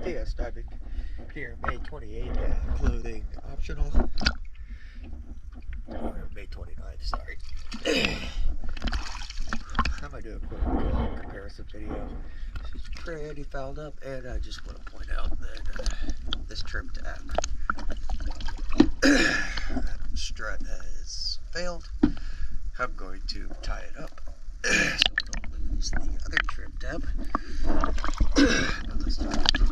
PS diving Pier May 28, clothing optional. Or May 29th, sorry. I'm going to do a quick comparison video. It's pretty fouled up, and I just want to point out that this trim tab strut has failed. I'm going to tie it up so we don't lose the other trim tab. Let's do it.